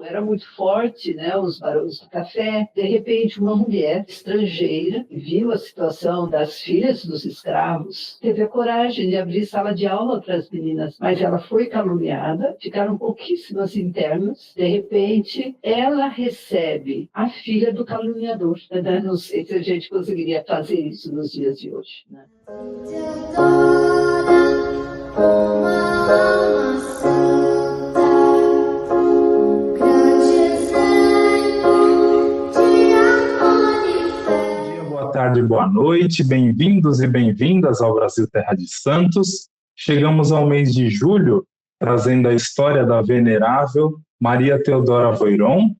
era muito forte, né, os barões do café. De repente, uma mulher estrangeira viu a situação das filhas dos escravos, teve a coragem de abrir sala de aula para as meninas, mas ela foi caluniada, ficaram pouquíssimas internas. De repente, ela recebe a filha do caluniador. Né? Não sei se a gente conseguiria fazer isso nos dias de hoje. Né? Boa tarde, boa noite, bem-vindos e bem-vindas ao Brasil Terra de Santos. Chegamos ao mês de julho, trazendo a história da venerável Maria Teodora Voiron.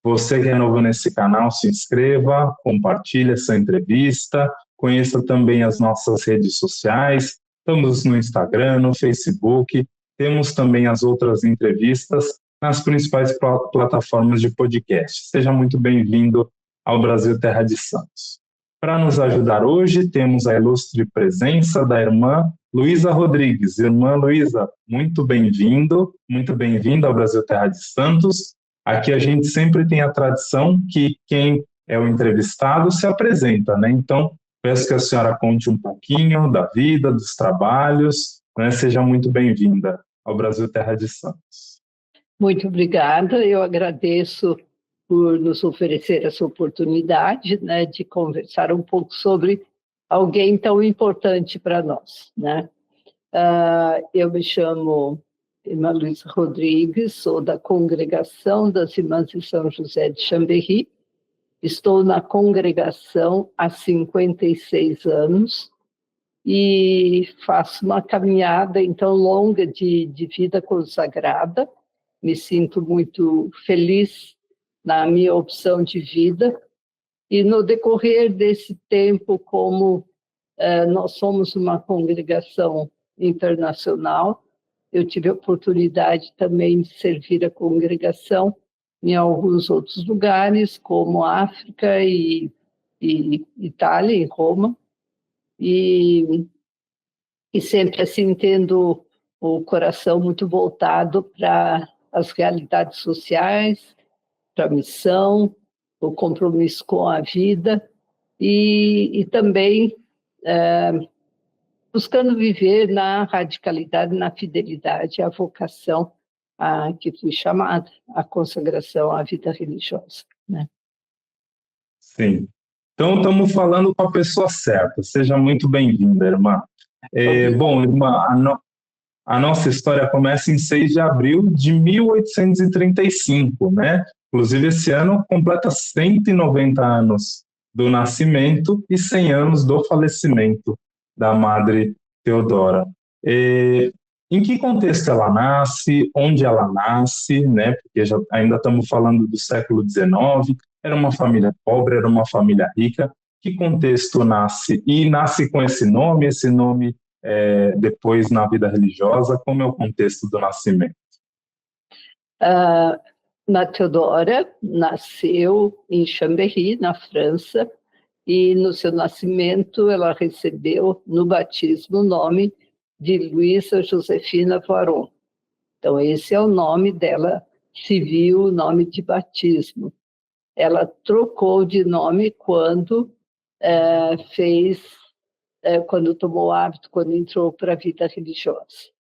Você que é novo nesse canal, se inscreva, compartilhe essa entrevista, conheça também as nossas redes sociais, estamos no Instagram, no Facebook, temos também as outras entrevistas nas principais plataformas de podcast. Seja muito bem-vindo ao Brasil Terra de Santos. Para nos ajudar hoje, temos a ilustre presença da irmã Luísa Rodrigues. Irmã Luísa, muito bem-vinda ao Brasil Terra de Santos. Aqui a gente sempre tem a tradição que quem é o entrevistado se apresenta, né? Então, peço que a senhora conte um pouquinho da vida, dos trabalhos, né? Seja muito bem-vinda ao Brasil Terra de Santos. Muito obrigada, eu agradeço por nos oferecer essa oportunidade, né, de conversar um pouco sobre alguém tão importante para nós, né? Eu me chamo Irmã Luísa Rodrigues, sou da Congregação das Irmãs de São José de Chambéry, estou na congregação há 56 anos e faço uma caminhada, então, longa de vida consagrada. Me sinto muito feliz na minha opção de vida. E no decorrer desse tempo, como nós somos uma congregação internacional, eu tive a oportunidade também de servir a congregação em alguns outros lugares, como África e Itália, em Roma. E sempre assim tendo o coração muito voltado para as realidades sociais, para a missão, o compromisso com a vida e também buscando viver na radicalidade, na fidelidade à vocação a que fui chamada, a consagração à vida religiosa, né? Sim. Então, estamos falando com a pessoa certa. Seja muito bem-vinda, irmã. Bom, irmã, a nossa história começa em 6 de abril de 1835, né? Inclusive, esse ano completa 190 anos do nascimento e 100 anos do falecimento da Madre Teodora. Em que contexto ela nasce, onde ela nasce, né? Porque ainda estamos falando do século XIX, era uma família pobre, era uma família rica. Que contexto nasce? E nasce com esse nome depois na vida religiosa, como é o contexto do nascimento? A Teodora nasceu em Chambéry, na França, e no seu nascimento ela recebeu no batismo o nome de Luísa Josefina Voiron. Então esse é o nome dela civil, o nome de batismo. Ela trocou de nome quando quando tomou hábito, quando entrou para a vida religiosa,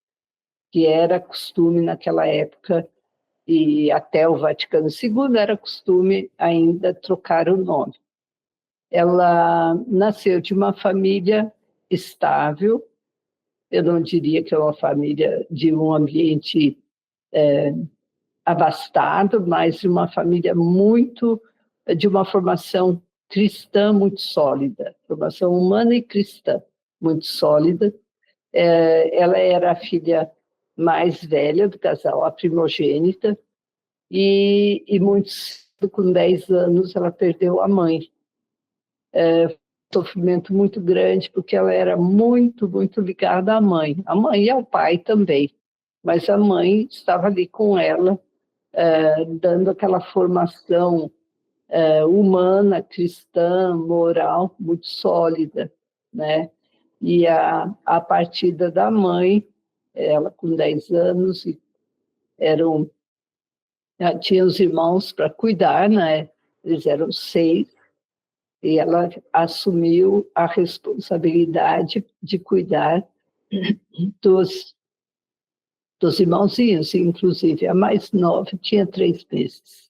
que era costume naquela época, e até o Vaticano II era costume ainda trocar o nome. Ela nasceu de uma família estável, eu não diria que é uma família de um ambiente abastado, mas de uma família de uma formação cristã muito sólida, formação humana e cristã muito sólida. Ela era a filha mais velha do casal, a primogênita, e muito cedo, com 10 anos, ela perdeu a mãe. Sofrimento muito grande, porque ela era muito, muito ligada à mãe. A mãe e ao pai também, mas a mãe estava ali com ela, dando aquela formação humana, cristã, moral, muito sólida, né? E a partida da mãe, ela com 10 anos, eram Ela tinha os irmãos para cuidar, né? Eles eram 6, e ela assumiu a responsabilidade de cuidar dos irmãozinhos, inclusive a mais nova tinha 3 meses.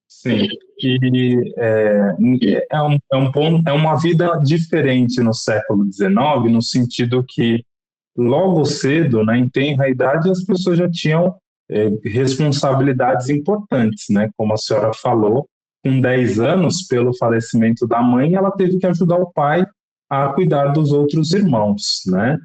Sim, e é uma vida diferente no século XIX, no sentido que logo cedo, né, em tenra idade, as pessoas já tinham responsabilidades importantes, né? Como a senhora falou, com 10 anos, pelo falecimento da mãe, ela teve que ajudar o pai a cuidar dos outros irmãos, né?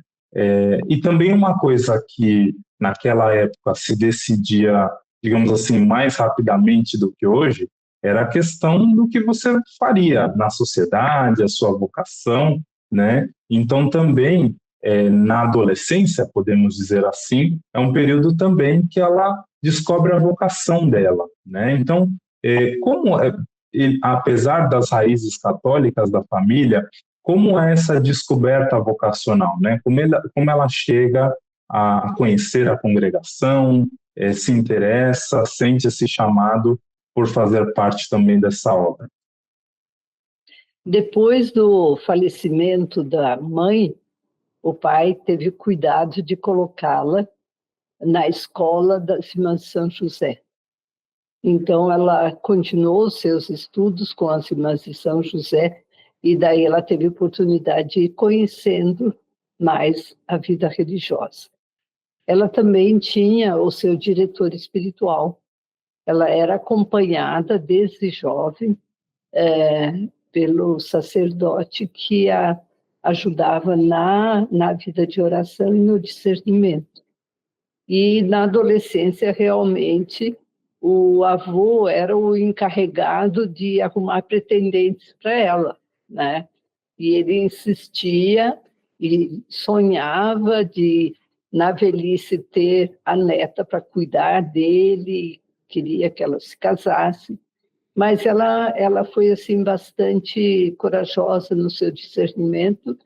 E também uma coisa que naquela época se decidia, digamos assim, mais rapidamente do que hoje, era a questão do que você faria na sociedade, a sua vocação, né? Então também na adolescência, podemos dizer assim, é um período também que ela descobre a vocação dela, né? Então, apesar das raízes católicas da família, como é essa descoberta vocacional, né? Como ela chega a conhecer a congregação, se interessa, sente esse chamado por fazer parte também dessa obra. Depois do falecimento da mãe, o pai teve cuidado de colocá-la na escola das Irmãs de São José. Então, ela continuou seus estudos com as Irmãs de São José, e daí ela teve oportunidade de ir conhecendo mais a vida religiosa. Ela também tinha o seu diretor espiritual. Ela era acompanhada desde jovem pelo sacerdote que a ajudava na vida de oração e no discernimento. E na adolescência, realmente, o avô era o encarregado de arrumar pretendentes para ela, né? E ele insistia e sonhava de, na velhice, ter a neta para cuidar dele, queria que ela se casasse. Mas ela foi assim bastante corajosa no seu discernimento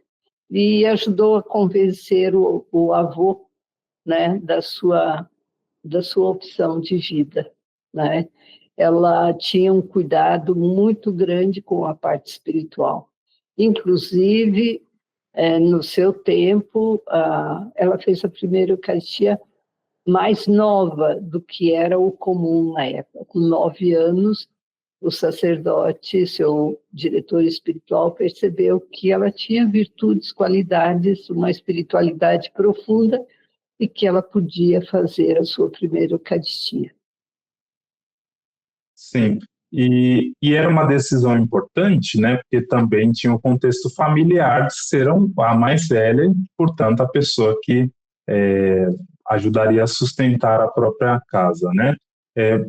e ajudou a convencer o avô, né, da sua opção de vida, né? Ela tinha um cuidado muito grande com a parte espiritual. Inclusive, no seu tempo, ela fez a primeira Eucaristia mais nova do que era o comum na época. Com 9 anos, o sacerdote, seu diretor espiritual, percebeu que ela tinha virtudes, qualidades, uma espiritualidade profunda e que ela podia fazer a sua primeira Eucaristia. Sim, e era uma decisão importante, né? Porque também tinha o contexto familiar de ser a mais velha, e, portanto, a pessoa que ajudaria a sustentar a própria casa, né?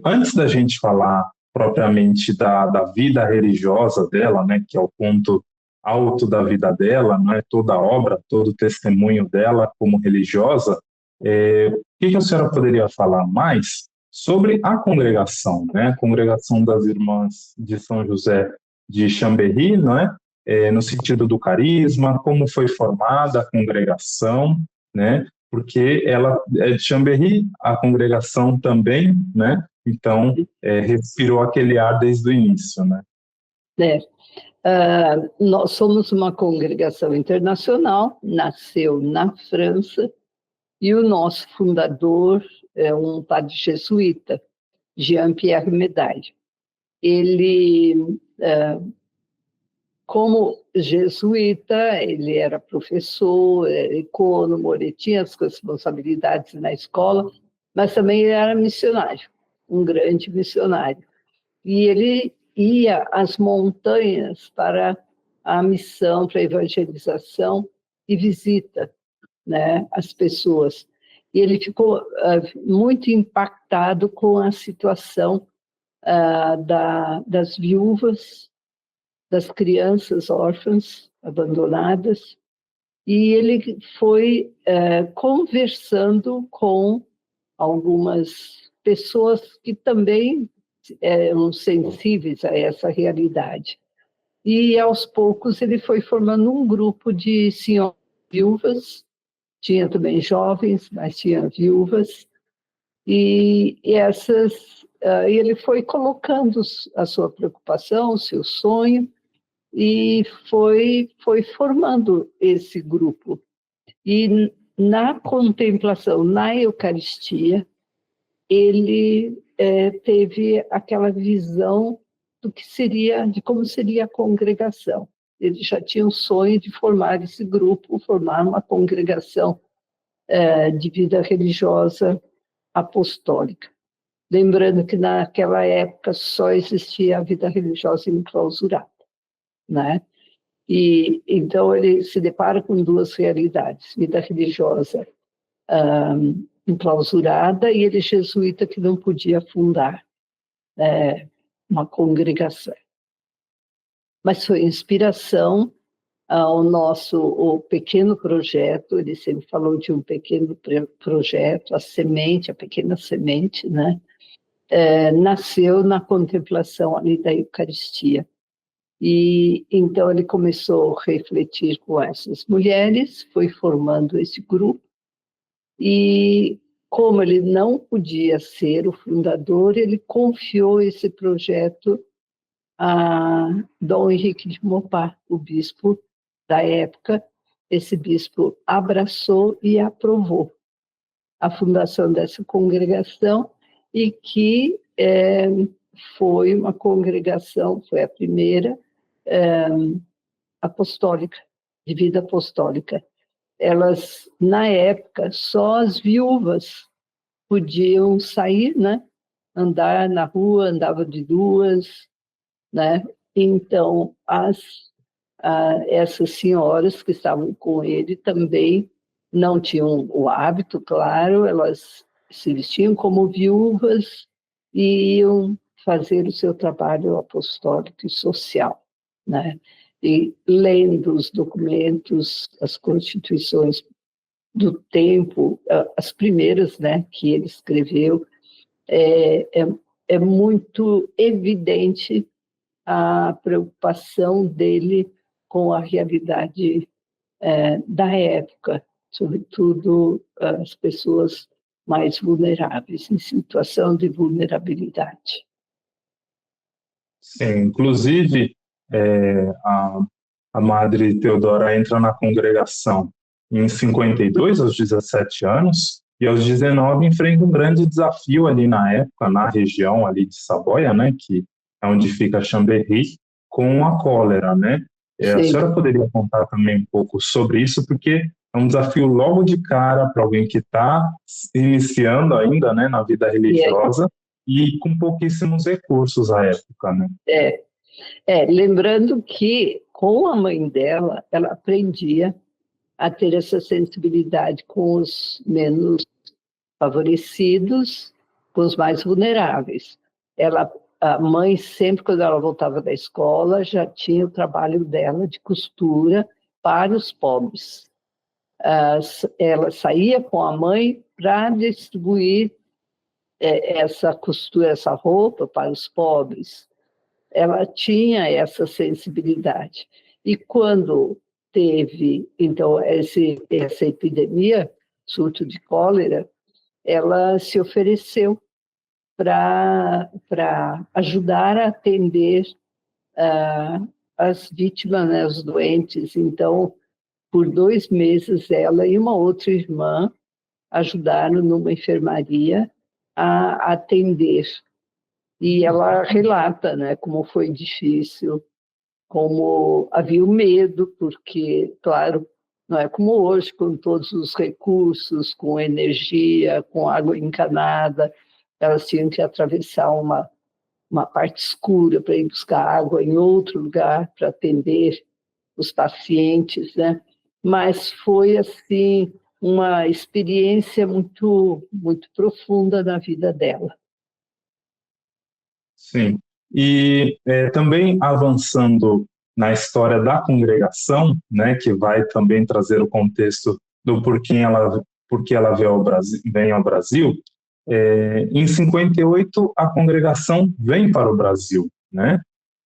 Antes da gente falar propriamente da vida religiosa dela, né? Que é o ponto alto da vida dela, não é toda a obra, todo o testemunho dela como religiosa. O que a senhora poderia falar mais sobre a congregação, né? A congregação das Irmãs de São José de Chambéry, não é? No sentido do carisma, como foi formada a congregação, né? Porque ela é de Chambéry, a congregação também, né? Então, respirou aquele ar desde o início, né? Nós somos uma congregação internacional, nasceu na França, e o nosso fundador é um padre jesuíta, Jean-Pierre Médaille. Ele, como jesuíta, ele era professor, era econômico, ele tinha as responsabilidades na escola, mas também ele era missionário, um grande missionário. E ele ia às montanhas para a missão, para a evangelização e visita, né, as pessoas. E ele ficou muito impactado com a situação das viúvas, das crianças órfãs, abandonadas, e ele foi conversando com algumas pessoas que também eram sensíveis a essa realidade. E, aos poucos, ele foi formando um grupo de senhoras viúvas, tinha também jovens, mas tinha viúvas, E ele foi colocando a sua preocupação, o seu sonho, e foi formando esse grupo. E na contemplação, na Eucaristia, ele teve aquela visão do que seria, de como seria a congregação. Ele já tinha um sonho de formar esse grupo, formar uma congregação de vida religiosa apostólica. Lembrando que naquela época só existia a vida religiosa enclausurada, né? E então ele se depara com duas realidades: vida religiosa enclausurada e ele jesuíta que não podia fundar uma congregação. Mas foi inspiração o pequeno projeto. Ele sempre falou de um pequeno projeto, a pequena semente, né? Nasceu na contemplação ali da Eucaristia. E então ele começou a refletir com essas mulheres, foi formando esse grupo, e como ele não podia ser o fundador, ele confiou esse projeto a Dom Henrique de Maupas, o bispo da época. Esse bispo abraçou e aprovou a fundação dessa congregação, e que foi uma congregação, foi a primeira apostólica, de vida apostólica. Elas, na época, só as viúvas podiam sair, né? Andar na rua, andavam de duas, né? Então, essas senhoras que estavam com ele também não tinham o hábito, claro, elas se vestiam como viúvas e iam fazer o seu trabalho apostólico e social, né? E lendo os documentos, as constituições do tempo, as primeiras, né, que ele escreveu, é muito evidente a preocupação dele com a realidade da época, sobretudo as pessoas mais vulneráveis, em situação de vulnerabilidade. Sim, inclusive, a Madre Teodora entra na congregação em 52, aos 17 anos, e aos 19 enfrenta um grande desafio ali na época, na região ali de Saboia, né, que é onde fica Chambéry, com a cólera, né? A senhora poderia contar também um pouco sobre isso, porque é um desafio logo de cara para alguém que está iniciando ainda, né, na vida religiosa e com pouquíssimos recursos à época, né? Lembrando que com a mãe dela, ela aprendia a ter essa sensibilidade com os menos favorecidos, com os mais vulneráveis. A mãe, sempre quando ela voltava da escola, já tinha o trabalho dela de costura para os pobres. Ela saía com a mãe para distribuir essa costura, essa roupa para os pobres. Ela tinha essa sensibilidade. E quando teve, então, essa epidemia, surto de cólera, ela se ofereceu para ajudar a atender as vítimas, né, os doentes. Então, por 2 meses, ela e uma outra irmã ajudaram numa enfermaria a atender. E ela relata, né, como foi difícil, como havia o medo, porque, claro, não é como hoje, com todos os recursos, com energia, com água encanada, elas tinham que atravessar uma parte escura para ir buscar água em outro lugar para atender os pacientes, né? Mas foi, assim, uma experiência muito, muito profunda na vida dela. Sim, e também avançando na história da congregação, né, que vai também trazer o contexto do porquê ela vem ao Brasil, em 58 a congregação vem para o Brasil, né,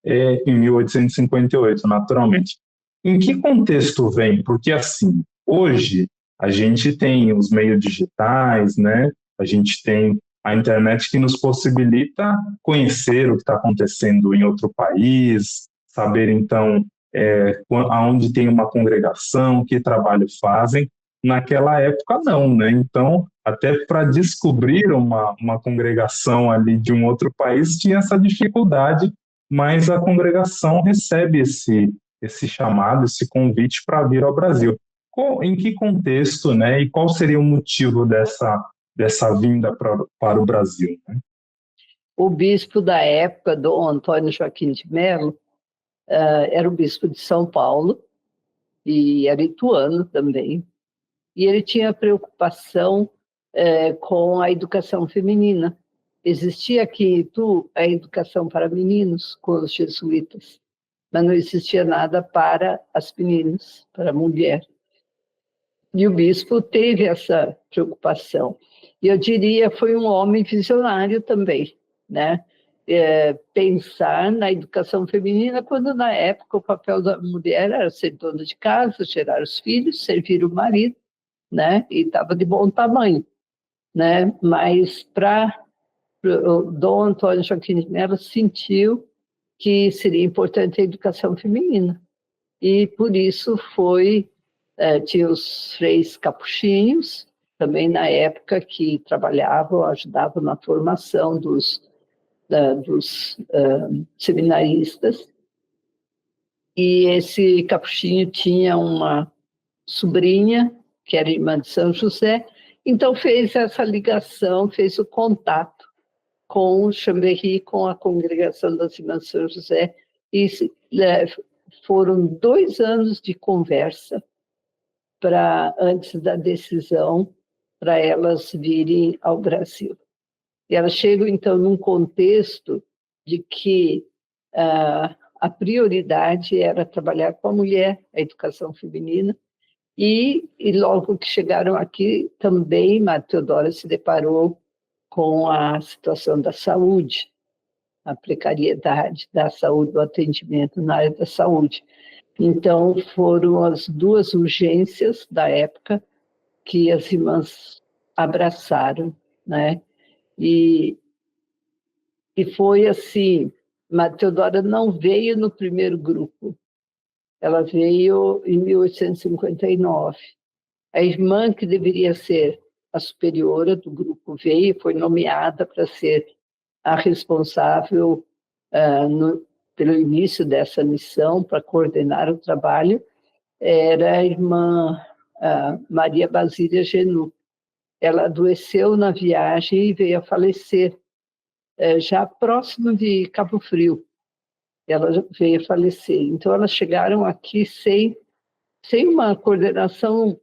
em 1858, naturalmente. Em que contexto vem? Porque, assim, hoje a gente tem os meios digitais, né, a gente tem A internet que nos possibilita conhecer o que está acontecendo em outro país, saber, então, aonde tem uma congregação, que trabalho fazem. Naquela época, não, né? Então, até para descobrir uma congregação ali de um outro país, tinha essa dificuldade, mas a congregação recebe esse chamado, esse convite para vir ao Brasil. Em que contexto, né? E qual seria o motivo dessa vinda para o Brasil, né? O bispo da época, Dom Antônio Joaquim de Mello, era o bispo de São Paulo, e era ituano também, e ele tinha preocupação com a educação feminina. Existia aqui em Itu a educação para meninos, com os jesuítas, mas não existia nada para as meninas, para a mulher. E o bispo teve essa preocupação. E eu diria foi um homem visionário também, né? Pensar na educação feminina, quando na época o papel da mulher era ser dona de casa, gerar os filhos, servir o marido, né? E estava de bom tamanho, né? Mas o Dom Antônio Joaquim de Mello sentiu que seria importante a educação feminina. E por isso tinha os freis capuchinhos, também na época que trabalhavam, ajudavam na formação dos seminaristas. E esse capuchinho tinha uma sobrinha, que era irmã de São José, então fez essa ligação, fez o contato com o Chambéry, com a congregação das Irmãs de São José, e foram 2 anos de conversa antes da decisão para elas virem ao Brasil. E elas chegam, então, num contexto de que a prioridade era trabalhar com a mulher, a educação feminina, e logo que chegaram aqui, também Madre Teodora se deparou com a situação da saúde, a precariedade da saúde, do atendimento na área da saúde. Então, foram as 2 urgências da época que as irmãs abraçaram, né? E foi assim, Madre Teodora não veio no primeiro grupo, ela veio em 1859. A irmã que deveria ser a superiora do grupo veio, foi nomeada para ser a responsável pelo início dessa missão, para coordenar o trabalho, era a irmã Maria Basília Genu. Ela adoeceu na viagem e veio a falecer, já próximo de Cabo Frio. Ela veio a falecer. Então, elas chegaram aqui sem uma coordenação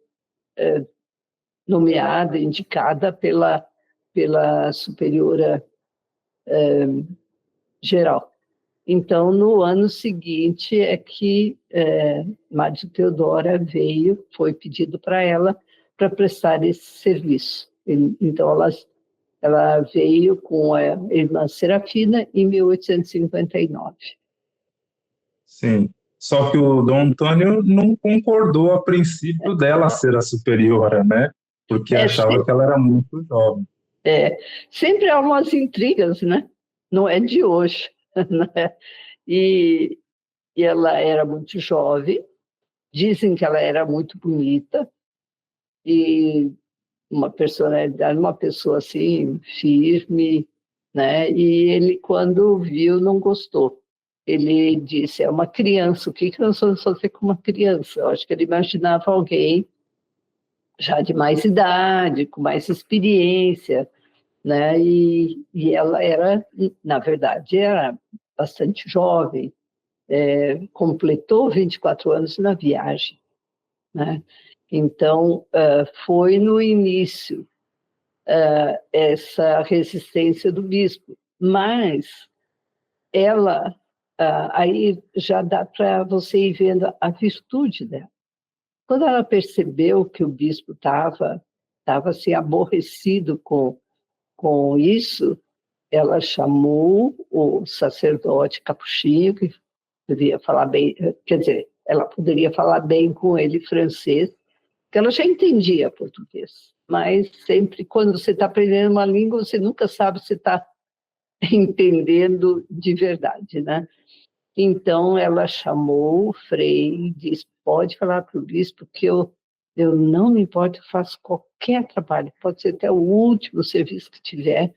nomeada, indicada pela superiora geral. Então, no ano seguinte é que Madre Teodora veio, foi pedido para ela para prestar esse serviço. Então, ela veio com a irmã Serafina em 1859. Sim, só que o Dom Antônio não concordou a princípio dela ser a superiora, né? Porque achava que ela era muito jovem. Sempre há umas intrigas, né? Não é de hoje, né? E ela era muito jovem, dizem que ela era muito bonita, e uma personalidade, uma pessoa assim, firme, né? E ele, quando viu, não gostou. Ele disse, é uma criança, o que nós vamos fazer com uma criança? Eu acho que ele imaginava alguém já de mais idade, com mais experiência, né? E ela era, na verdade, era bastante jovem, completou 24 anos na viagem, né? Então, foi no início essa resistência do bispo, mas ela, aí já dá para você ir vendo a virtude dela. Quando ela percebeu que o bispo estava assim, aborrecido com isso, ela chamou o sacerdote capuchinho, que poderia falar bem, quer dizer, ela poderia falar bem com ele francês, porque ela já entendia português, mas sempre quando você está aprendendo uma língua, você nunca sabe se está entendendo de verdade, né? Então, ela chamou o Frei e disse, pode falar para o bispo que eu não me importo, eu faço qualquer trabalho, pode ser até o último serviço que tiver,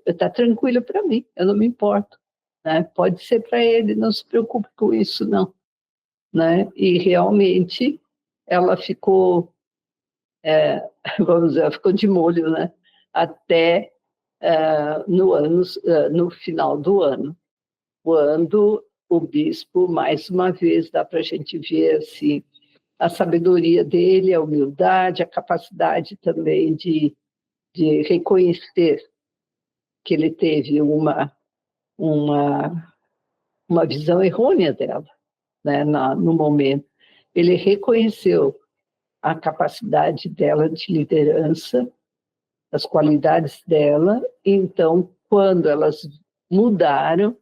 está tranquilo para mim, eu não me importo, né? Pode ser para ele, não se preocupe com isso, não. Né? E realmente ela ficou, vamos dizer, ela ficou de molho, né? Até no final do ano, quando o bispo, mais uma vez, dá para a gente ver assim, a sabedoria dele, a humildade, a capacidade também de reconhecer que ele teve uma, uma visão errônea dela, né, no momento. Ele reconheceu a capacidade dela de liderança, as qualidades dela, então, quando elas mudaram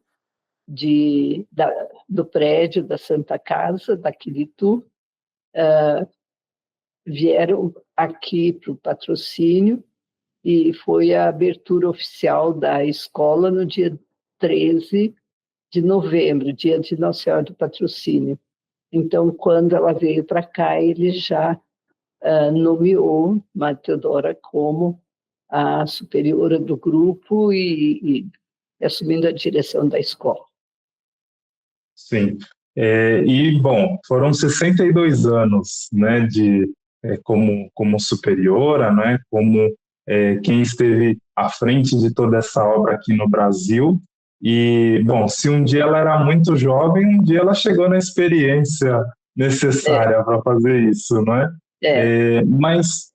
do prédio da Santa Casa, da Quilitu, vieram aqui para o patrocínio, e foi a abertura oficial da escola no dia 13 de novembro, dia de Nossa Senhora do Patrocínio. Então, quando ela veio para cá, ele já nomeou Madre Teodora como a superiora do grupo e assumindo a direção da escola. Sim. Bom, foram 62 anos, né, como superiora, né, como quem esteve à frente de toda essa obra aqui no Brasil. E, bom, se um dia ela era muito jovem, um dia ela chegou na experiência necessária para fazer isso, não é? Mas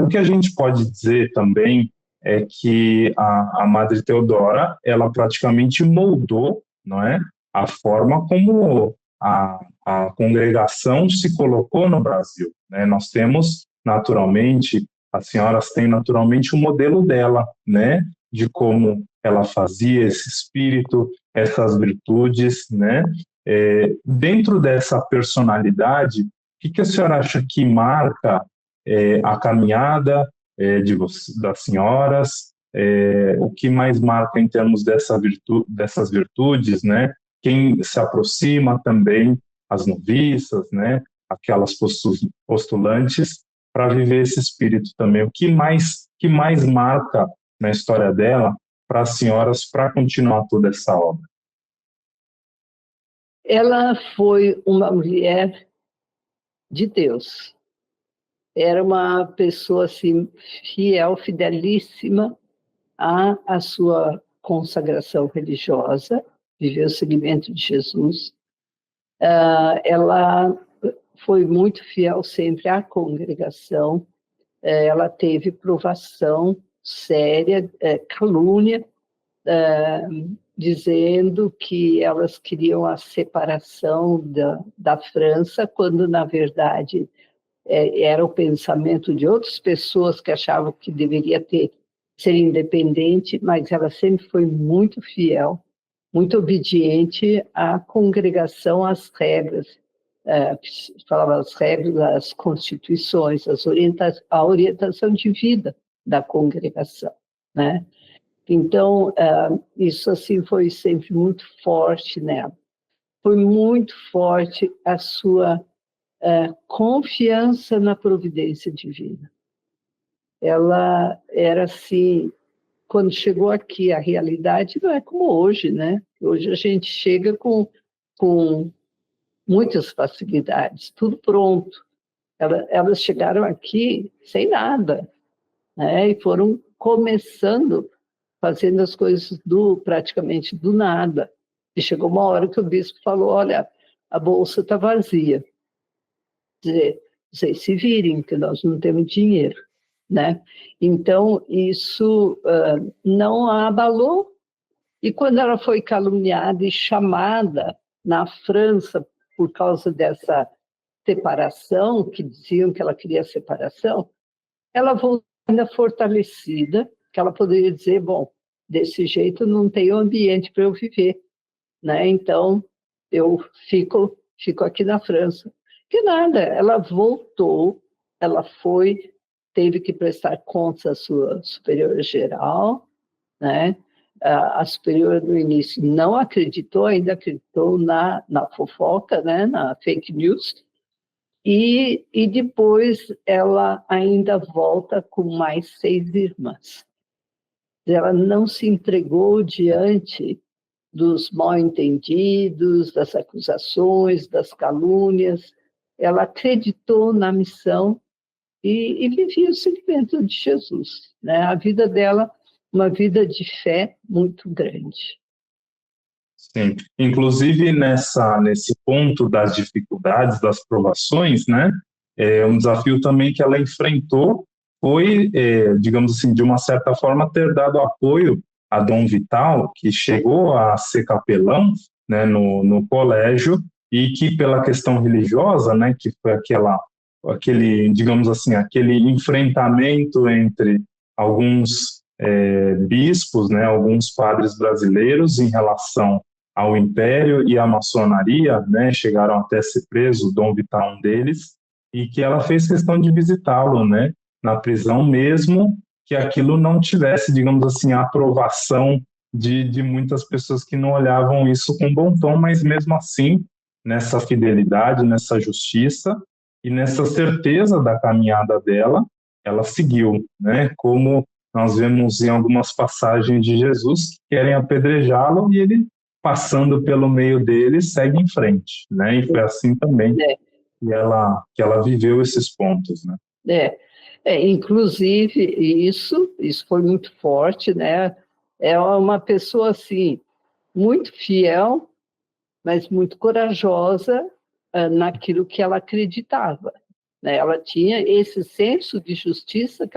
o que a gente pode dizer também é que a Madre Teodora, ela praticamente moldou, não é, a forma como a congregação se colocou no Brasil, né? Nós temos, naturalmente, as senhoras têm naturalmente um modelo dela, né? De como ela fazia esse espírito, essas virtudes, né? Dentro dessa personalidade, o que a senhora acha que marca a caminhada das senhoras? O que mais marca em termos dessas virtudes, né? Quem se aproxima também, as noviças, né? Aquelas postulantes, para viver esse espírito também. O que mais marca na história dela para as senhoras para continuar toda essa obra? Ela foi uma mulher de Deus. Era uma pessoa assim, fiel, fidelíssima à sua consagração religiosa, viveu o seguimento de Jesus. Ela foi muito fiel sempre à congregação. Ela teve provação séria, calúnia, dizendo que elas queriam a separação da França, quando, na verdade, era o pensamento de outras pessoas que achavam que deveria ser independente, mas ela sempre foi muito fiel, muito obediente à congregação, às regras, falava as regras, as constituições, a orientação de vida da congregação, né? Então, isso assim foi sempre muito forte nela. Foi muito forte a sua confiança na providência divina. Ela era assim, quando chegou aqui, a realidade não é como hoje, né? Hoje a gente chega com muitas facilidades, tudo pronto. Elas chegaram aqui sem nada, né? E foram começando, fazendo as coisas praticamente do nada. E chegou uma hora que o bispo falou, olha, a bolsa está vazia. Dizer, vocês se virem, que nós não temos dinheiro, né? Então, isso não a abalou. E quando ela foi caluniada e chamada na França por causa dessa separação, que diziam que ela queria separação, ela voltou ainda fortalecida, que ela poderia dizer, bom, desse jeito não tem ambiente para eu viver, né? Então, eu fico aqui na França. Que nada, ela voltou, ela foi teve que prestar contas à sua superiora geral, né? A superiora no início não acreditou, ainda acreditou na fofoca, né? Na fake news, e depois ela ainda volta com mais 6 irmãs. Ela não se entregou diante dos mal-entendidos, das acusações, das calúnias. Ela acreditou na missão e vivia o seguimento de Jesus, né? A vida dela, uma vida de fé muito grande. Sim. Inclusive, nesse ponto das dificuldades, das provações, né? Um desafio também que ela enfrentou foi, digamos assim, de uma certa forma, ter dado apoio a Dom Vital, que chegou a ser capelão, né, no colégio, e que pela questão religiosa, né, que foi aquele, digamos assim, aquele enfrentamento entre alguns bispos, né, alguns padres brasileiros em relação ao Império e à maçonaria, né, chegaram até ser preso, Dom Vital um deles, e que ela fez questão de visitá-lo, né, na prisão, mesmo que aquilo não tivesse, digamos assim, a aprovação de muitas pessoas que não olhavam isso com bom tom, mas mesmo assim, nessa fidelidade, nessa justiça e nessa certeza da caminhada dela, ela seguiu, né, como nós vemos em algumas passagens de Jesus que querem apedrejá-lo e ele, passando pelo meio deles, segue em frente, né? E foi assim também que ela viveu esses pontos, né? Inclusive isso foi muito forte, né? É uma pessoa assim muito fiel, mas muito corajosa naquilo que ela acreditava, né? Ela tinha esse senso de justiça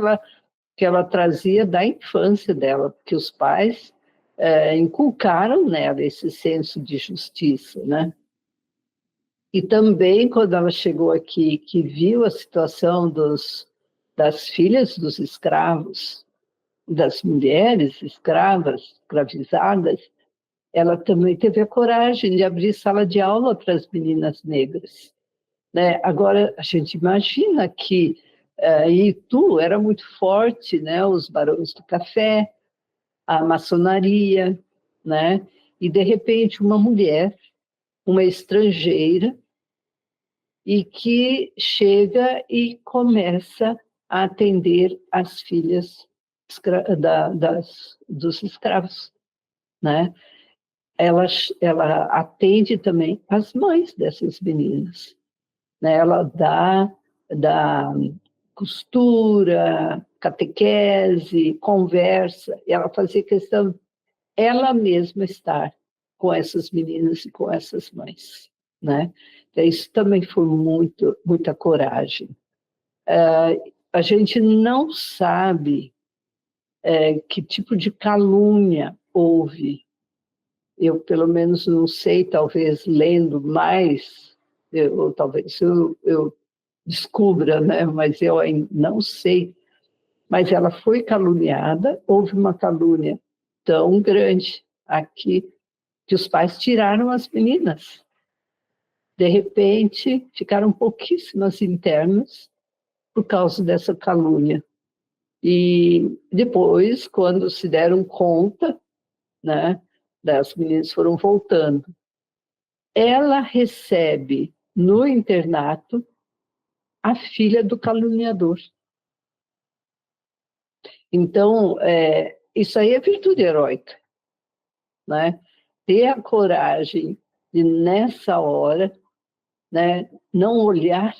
que ela trazia da infância dela, porque os pais inculcaram nela esse senso de justiça, né? E também, quando ela chegou aqui, que viu a situação das filhas dos escravos, das mulheres escravizadas, ela também teve a coragem de abrir sala de aula para as meninas negras, né? Agora, a gente imagina que em Itu era muito forte, né? Os barões do café, a maçonaria, né? E, de repente, uma mulher, uma estrangeira, e que chega e começa a atender as filhas dos escravos, né? Ela atende também as mães dessas meninas, né? Ela dá costura, catequese, conversa, e ela fazia questão ela mesma estar com essas meninas e com essas mães, né? Então, isso também foi muita coragem. A gente não sabe que tipo de calúnia houve. Eu, pelo menos, não sei, talvez lendo mais, talvez eu descubra, né? Mas eu ainda não sei. Mas ela foi caluniada, houve uma calúnia tão grande aqui que os pais tiraram as meninas. De repente, ficaram pouquíssimas internas por causa dessa calúnia. E depois, quando se deram conta, né, as meninas foram voltando. Ela recebe no internato a filha do caluniador. Então, isso aí é virtude heróica, né? Ter a coragem de, nessa hora, né, não olhar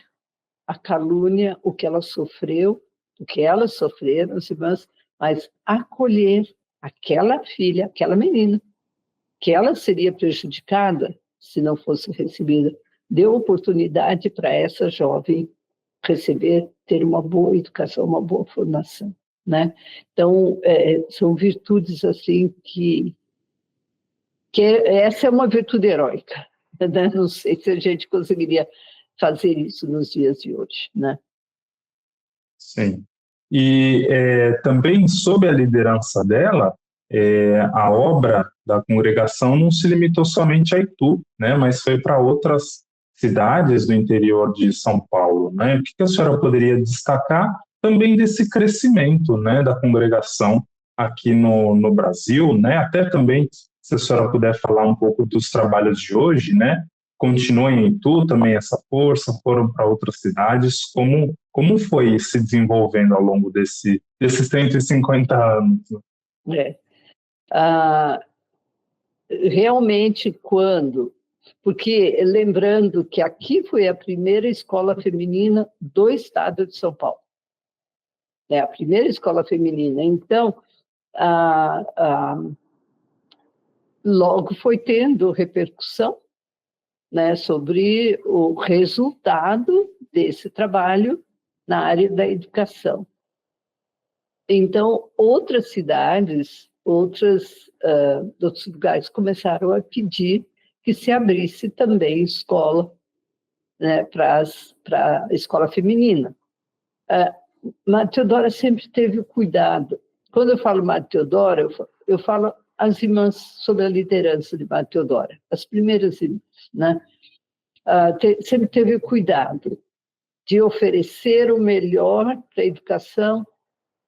a calúnia, o que ela sofreu, o que elas sofreram, as irmãs, mas acolher aquela filha, aquela menina, que ela seria prejudicada se não fosse recebida. Deu oportunidade para essa jovem ter uma boa educação, uma boa formação, né? Então, são virtudes assim que essa é uma virtude heróica, né? Não sei se a gente conseguiria fazer isso nos dias de hoje, né? Sim. E também, sob a liderança dela, a obra da congregação não se limitou somente a Itu, né, mas foi para outras cidades do interior de São Paulo, né? O que a senhora poderia destacar também desse crescimento, né, da congregação aqui no Brasil, né, até também, se a senhora puder falar um pouco dos trabalhos de hoje, né, continuam em Itu também essa força, foram para outras cidades, como foi se desenvolvendo ao longo desses 150 anos? É. Realmente, porque lembrando que aqui foi a primeira escola feminina do estado de São Paulo, né? A primeira escola feminina. Então, logo foi tendo repercussão, né, sobre o resultado desse trabalho na área da educação. Então, outras cidades, outros lugares começaram a pedir que se abrisse também escola, né, para a escola feminina. Madre Teodora sempre teve cuidado. Quando eu falo Madre Teodora, eu falo as irmãs sob a liderança de Madre Teodora, as primeiras irmãs, né? Sempre teve cuidado de oferecer o melhor para a educação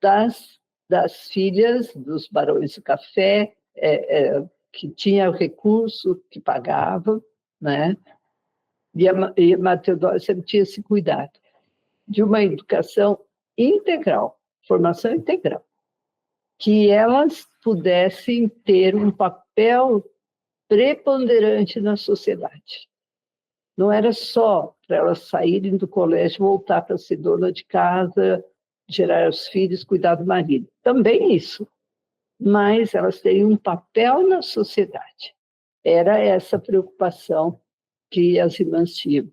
das filhas dos barões do café, que tinha recurso, que pagava, né? E a Madre Teodora sempre tinha esse cuidado de uma educação integral, formação integral, que elas pudessem ter um papel preponderante na sociedade. Não era só para elas saírem do colégio, voltar para ser dona de casa, gerar os filhos, cuidar do marido. Também isso, mas elas têm um papel na sociedade. Era essa preocupação que as irmãs tinham.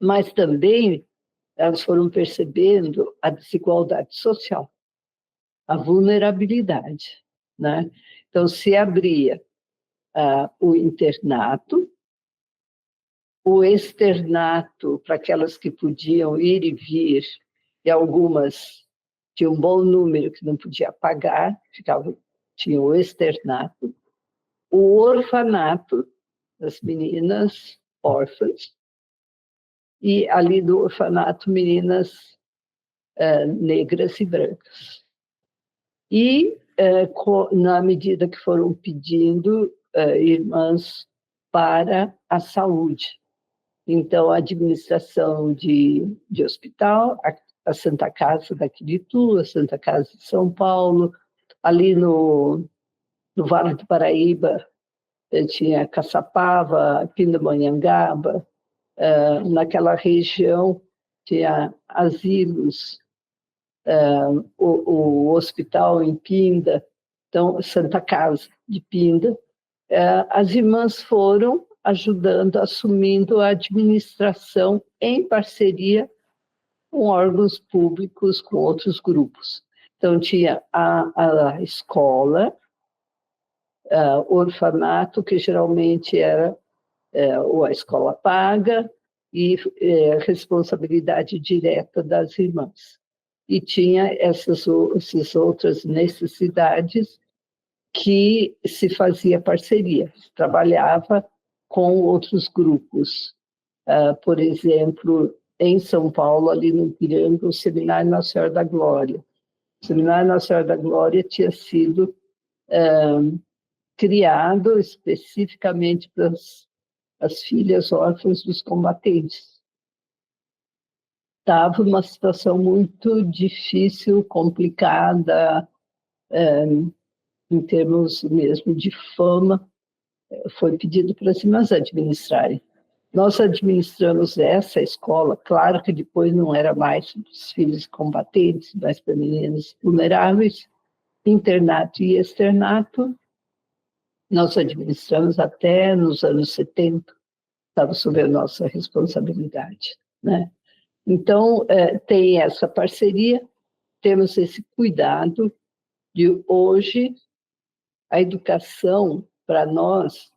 Mas também elas foram percebendo a desigualdade social, a vulnerabilidade, né? Então, se abria o internato, o externato para aquelas que podiam ir e vir, e algumas tinham um bom número que não podia pagar, tinha o externato, o orfanato das meninas órfãs, e ali do orfanato meninas negras e brancas. E, na medida que foram pedindo irmãs para a saúde, então, a administração de hospital, a Santa Casa daqui de Itu, a Santa Casa de São Paulo, ali no Vale do Paraíba, tinha Caçapava, Pindamonhangaba, naquela região tinha asilos, o hospital em Pinda, então, Santa Casa de Pinda. As irmãs foram ajudando, assumindo a administração em parceria com órgãos públicos, com outros grupos. Então, tinha a escola, o orfanato, que geralmente era a escola paga, e responsabilidade direta das irmãs. E tinha essas outras necessidades que se fazia parceria, trabalhava com outros grupos. Por exemplo, em São Paulo, ali no Ipiranga, o Seminário Nossa Senhora da Glória. O Seminário Nossa Senhora da Glória tinha sido criado especificamente para as filhas órfãs dos combatentes. Estava uma situação muito difícil, complicada, em termos mesmo de fama. Foi pedido para as irmãs administrarem. Nós administramos essa escola, claro que depois não era mais para os filhos combatentes, mas para meninas vulneráveis, internato e externato. Nós administramos até nos anos 70, estava sob a nossa responsabilidade, né? Então, tem essa parceria, temos esse cuidado de hoje a educação para nós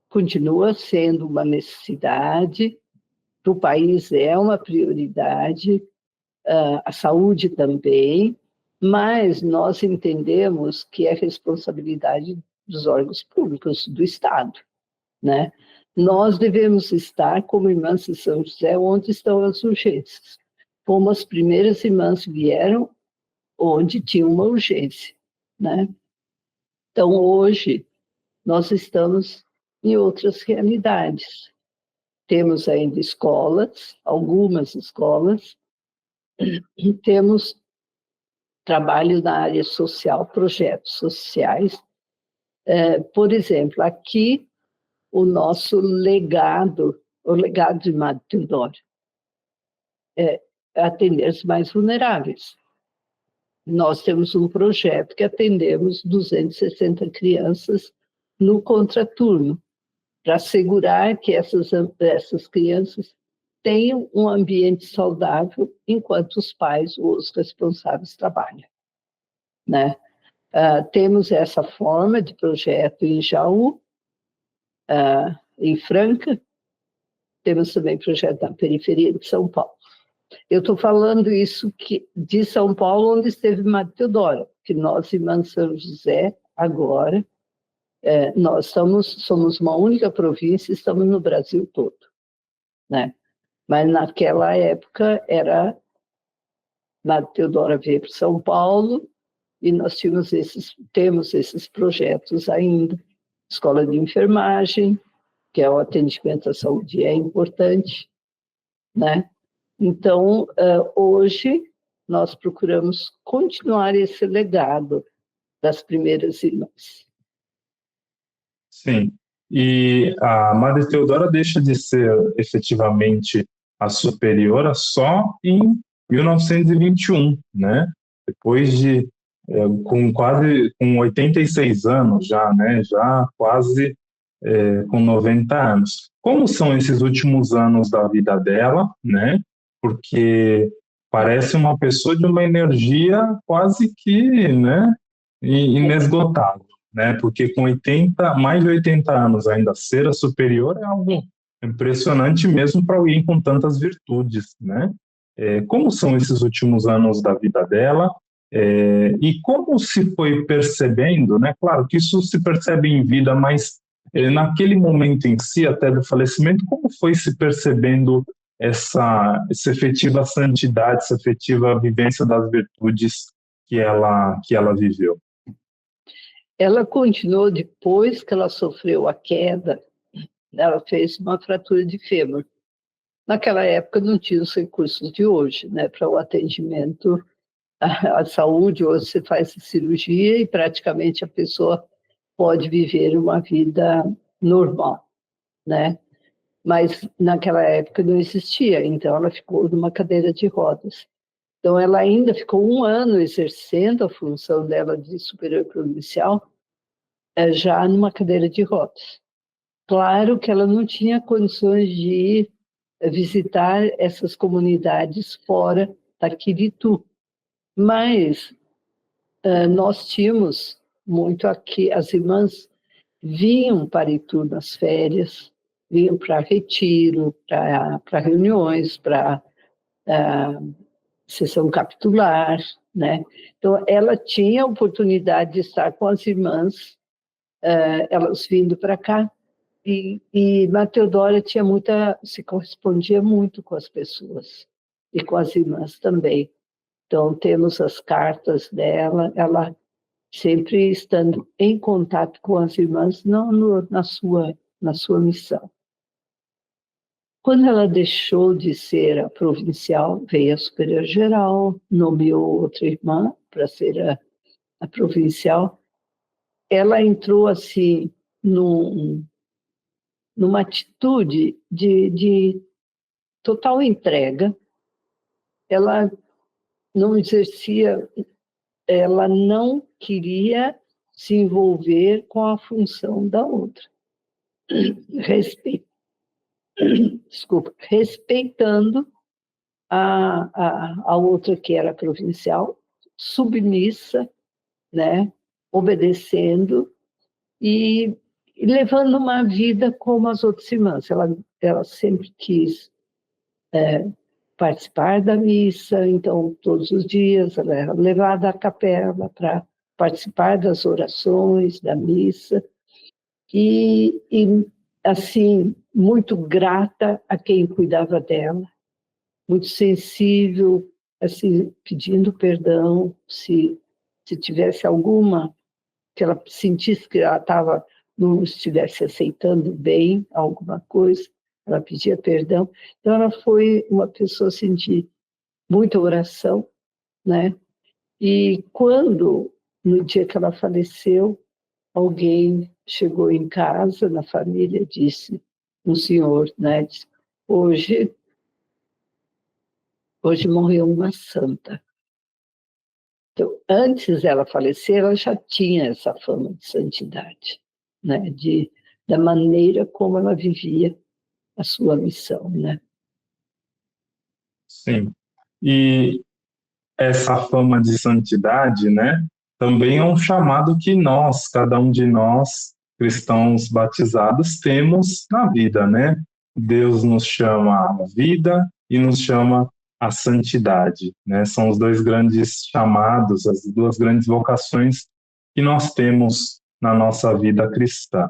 continua sendo uma necessidade, para o país é uma prioridade, a saúde também, mas nós entendemos que é responsabilidade dos órgãos públicos do Estado, né? Nós devemos estar, como Irmãs de São José, onde estão as urgências. como as primeiras irmãs vieram onde tinha uma urgência, né? Então, hoje, nós estamos em outras realidades. Temos ainda escolas, algumas escolas, e temos trabalho na área social, projetos sociais. Por exemplo, aqui, o nosso legado, o legado de Madre Teodora, é atender os mais vulneráveis. Nós temos um projeto que atendemos 260 crianças no contraturno, para assegurar que essas crianças tenham um ambiente saudável enquanto os pais ou os responsáveis trabalham, né? Temos essa forma de projeto em Jaú, em Franca, temos também projeto na periferia de São Paulo. Eu estou falando isso de São Paulo, onde esteve Madre Teodora, que nós, irmãs São José, agora, nós somos uma única província, estamos no Brasil todo, né? Mas naquela época Madre Teodora veio para São Paulo e nós temos esses projetos ainda. Escola de enfermagem, que é o atendimento à saúde, é importante, né? Então, hoje, nós procuramos continuar esse legado das primeiras irmãs. Sim, e a Madre Teodora deixa de ser efetivamente a superiora só em 1921, né? Depois de com 86 anos já, né? Já quase com 90 anos. Como são esses últimos anos da vida dela, né? Porque parece uma pessoa de uma energia quase que, né, inesgotável, né? Porque com mais de 80 anos ainda ser a superior é algo impressionante mesmo para alguém com tantas virtudes, né? Como são esses últimos anos da vida dela? E como se foi percebendo, né? Claro que isso se percebe em vida, mas naquele momento em si, até do falecimento, como foi se percebendo essa efetiva santidade, essa efetiva vivência das virtudes que ela viveu? Ela continuou, depois que ela sofreu a queda, ela fez uma fratura de fêmur. Naquela época não tinha os recursos de hoje, né, para o atendimento à saúde. Hoje você faz cirurgia e praticamente a pessoa pode viver uma vida normal, né? Mas naquela época não existia, então ela ficou numa cadeira de rodas. Então ela ainda ficou 1 ano exercendo a função dela de superior provincial, já numa cadeira de rodas. Claro que ela não tinha condições de visitar essas comunidades fora daquilo, mas nós tínhamos muito aqui, as irmãs vinham para Itu nas férias, vinham para retiro, para reuniões, para sessão capitular, né? Então, ela tinha a oportunidade de estar com as irmãs, elas vindo para cá, e Madre Teodora se correspondia muito com as pessoas, e com as irmãs também. Então, temos as cartas dela, ela sempre estando em contato com as irmãs, não na sua missão. Quando ela deixou de ser a provincial, veio a superior geral, nomeou outra irmã para ser a provincial. Ela entrou assim numa atitude de total entrega. Ela não exercia, ela não queria se envolver com a função da outra. Respeitando a outra que era provincial, submissa, né, obedecendo e levando uma vida como as outras irmãs. Ela sempre quis participar da missa, então todos os dias ela era levada à capela para participar das orações da missa e assim muito grata a quem cuidava dela, muito sensível, assim, pedindo perdão, se tivesse alguma, que ela sentisse que ela não estivesse aceitando bem alguma coisa, ela pedia perdão. Então, ela foi uma pessoa assim, de muita oração, né? E quando, no dia que ela faleceu, alguém chegou em casa, na família, disse, um senhor, né? Disse, hoje morreu uma santa. Então, antes dela falecer, ela já tinha essa fama de santidade, né? Da maneira como ela vivia a sua missão, né? Sim. E essa fama de santidade, né, também é um chamado que nós, cada um de nós, cristãos batizados, temos na vida, né? Deus nos chama à vida e nos chama à santidade, né? São os dois grandes chamados, as duas grandes vocações que nós temos na nossa vida cristã.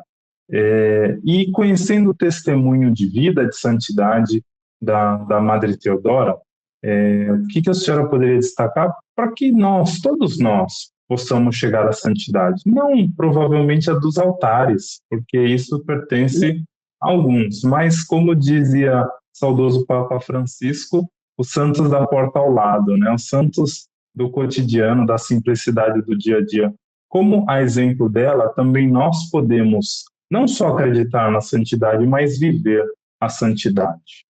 E conhecendo o testemunho de vida, de santidade da Madre Teodora, o que a senhora poderia destacar para que nós, todos nós, possamos chegar à santidade? Não provavelmente a dos altares, porque isso pertence a alguns, mas como dizia o saudoso Papa Francisco, os santos da porta ao lado, né? Os santos do cotidiano, da simplicidade do dia a dia. Como a exemplo dela, também nós podemos não só acreditar na santidade, mas viver a santidade.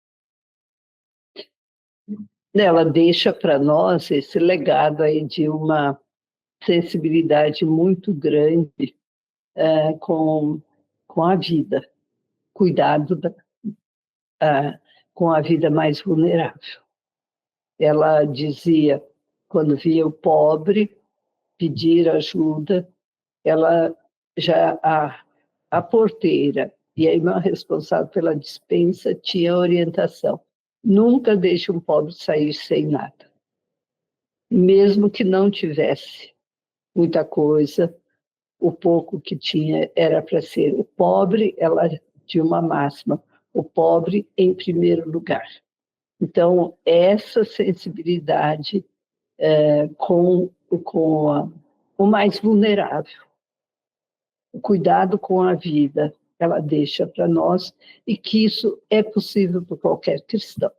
Ela deixa para nós esse legado aí de uma sensibilidade muito grande com a vida, cuidado com a vida mais vulnerável. Ela dizia, quando via o pobre pedir ajuda, ela já a porteira e a irmã responsável pela despensa tinha orientação. Nunca deixe um pobre sair sem nada. Mesmo que não tivesse muita coisa, o pouco que tinha era para ser o pobre, ela tinha uma máxima, o pobre em primeiro lugar. Então, essa sensibilidade com o mais vulnerável, o cuidado com a vida, ela deixa para nós, e que isso é possível para qualquer cristão,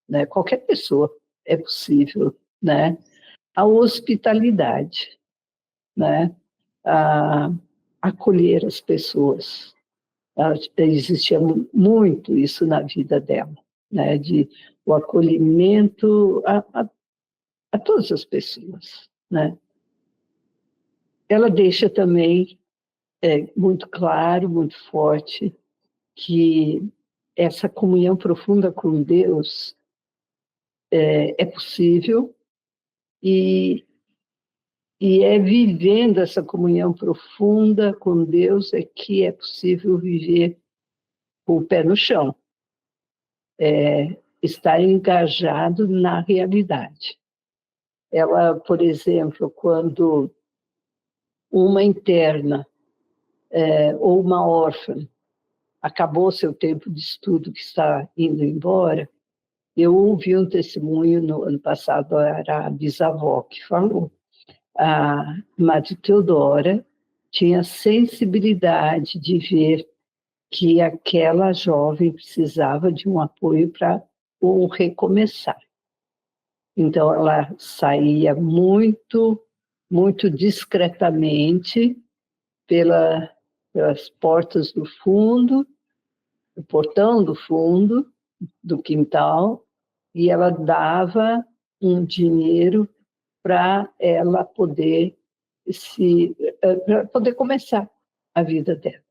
né? Qualquer pessoa é possível, né? A hospitalidade, né? A acolher as pessoas. Existia muito isso na vida dela, né? O acolhimento a todas as pessoas, né? Ela deixa também muito claro, muito forte, que essa comunhão profunda com Deus é possível, e é vivendo essa comunhão profunda com Deus que é possível viver com o pé no chão, estar engajado na realidade. Ela, por exemplo, quando uma interna ou uma órfã acabou seu tempo de estudo, que está indo embora, eu ouvi um testemunho no ano passado, era a bisavó que falou. A Madre Teodora tinha sensibilidade de ver que aquela jovem precisava de um apoio para o recomeçar. Então, ela saía muito, muito discretamente pelas portas do fundo, o portão do fundo, do quintal, e ela dava um dinheiro para ela poder para poder começar a vida dela.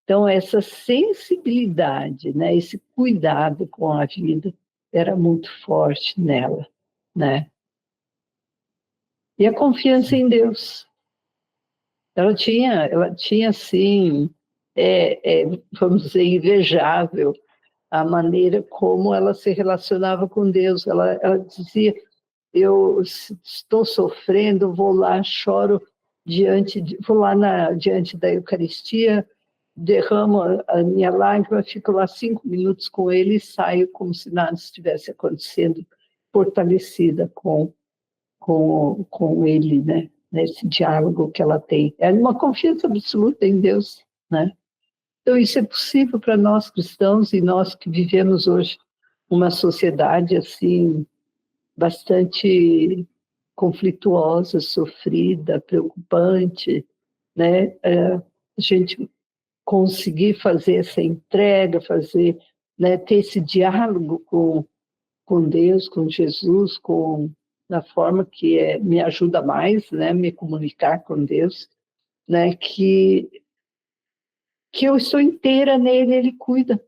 Então, essa sensibilidade, né, esse cuidado com a vida era muito forte nela, né? E a confiança em Deus. Ela tinha assim, vamos dizer, invejável a maneira como ela se relacionava com Deus. Ela dizia, eu estou sofrendo, vou lá, choro diante da Eucaristia, derramo a minha lágrima, fico lá 5 minutos com ele e saio como se nada estivesse acontecendo, fortalecida com ele, né? Nesse diálogo que ela tem. É uma confiança absoluta em Deus, né? Então, isso é possível para nós cristãos e nós que vivemos hoje uma sociedade assim bastante conflituosa, sofrida, preocupante, né? A gente conseguir fazer essa entrega, fazer, né, ter esse diálogo com Deus, com Jesus, da forma que me ajuda mais, né, me comunicar com Deus, né, que eu estou inteira nele, ele cuida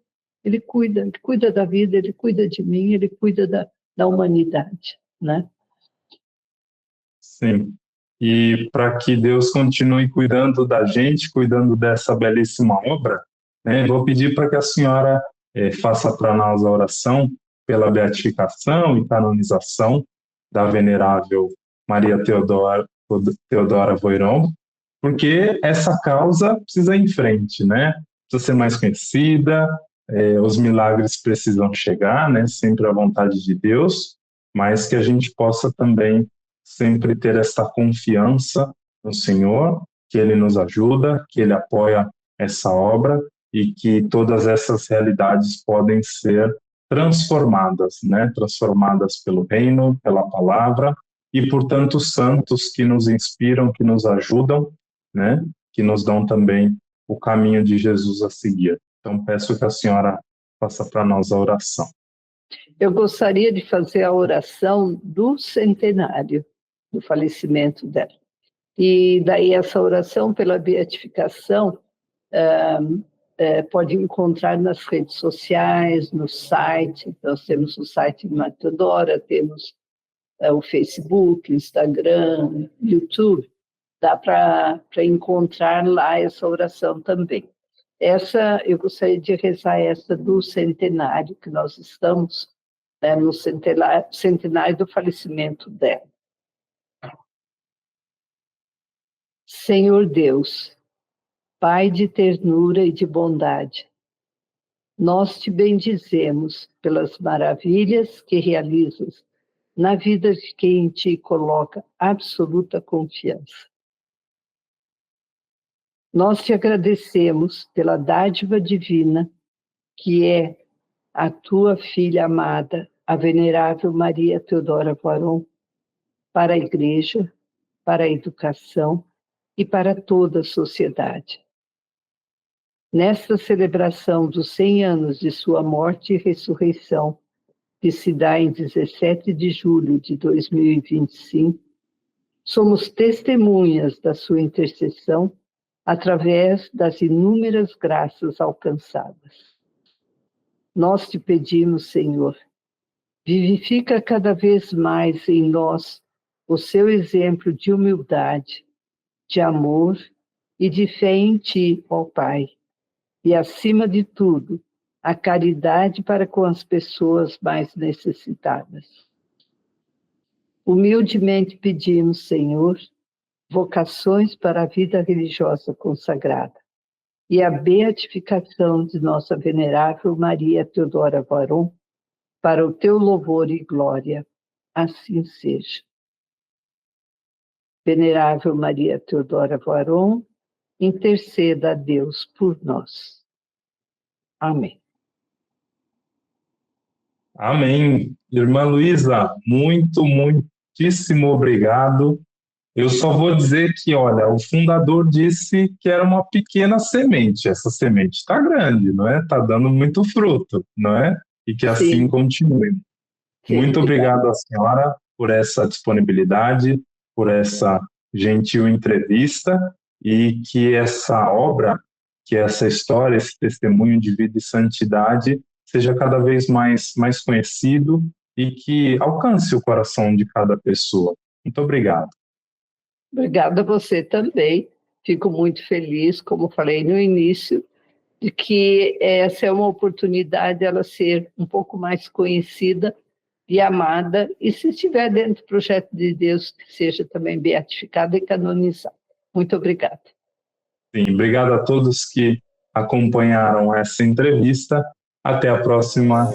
da vida, ele cuida de mim, ele cuida da humanidade, né? Sim. E para que Deus continue cuidando da gente, cuidando dessa belíssima obra, né, vou pedir para que a senhora faça para nós a oração pela beatificação e canonização da venerável Maria Teodora Voiron, porque essa causa precisa ir em frente, né? Precisa ser mais conhecida, os milagres precisam chegar, né? Sempre à vontade de Deus, mas que a gente possa também sempre ter essa confiança no Senhor, que Ele nos ajuda, que Ele apoia essa obra e que todas essas realidades podem ser transformadas, né? Transformadas pelo reino, pela palavra e por tantos santos que nos inspiram, que nos ajudam, né? Que nos dão também o caminho de Jesus a seguir. Então, peço que a senhora faça para nós a oração. Eu gostaria de fazer a oração do centenário do falecimento dela. E daí essa oração pela beatificação pode encontrar nas redes sociais, no site. Nós temos o site de Maria Teodora, temos o Facebook, Instagram, YouTube. Dá para encontrar lá essa oração também. Eu gostaria de rezar essa do centenário, que nós estamos, né, no centenário do falecimento dela. Senhor Deus, Pai de ternura e de bondade, nós te bendizemos pelas maravilhas que realizas na vida de quem em ti coloca absoluta confiança. Nós te agradecemos pela dádiva divina que é a tua filha amada, a venerável Maria Teodora Voiron, para a Igreja, para a educação e para toda a sociedade. Nesta celebração dos 100 anos de sua morte e ressurreição, que se dá em 17 de julho de 2025, somos testemunhas da sua intercessão através das inúmeras graças alcançadas. Nós te pedimos, Senhor, vivifica cada vez mais em nós o seu exemplo de humildade, de amor e de fé em ti, ó Pai, e, acima de tudo, a caridade para com as pessoas mais necessitadas. Humildemente pedimos, Senhor, vocações para a vida religiosa consagrada e a beatificação de nossa venerável Maria Teodora Voiron para o teu louvor e glória. Assim seja. Venerável Maria Teodora Voiron, interceda a Deus por nós. Amém. Amém. Irmã Luísa, muitíssimo obrigado. Eu só vou dizer que, olha, o fundador disse que era uma pequena semente. Essa semente está grande, não é? Está dando muito fruto, não é? E que assim continue. Muito obrigado à senhora por essa disponibilidade, por essa gentil entrevista e que essa obra, que essa história, esse testemunho de vida e santidade seja cada vez mais conhecido e que alcance o coração de cada pessoa. Muito obrigado. Obrigada a você também. Fico muito feliz, como falei no início, de que essa é uma oportunidade dela ser um pouco mais conhecida e amada, e se estiver dentro do projeto de Deus, que seja também beatificada e canonizada. Muito obrigada. Sim, obrigado a todos que acompanharam essa entrevista. Até a próxima.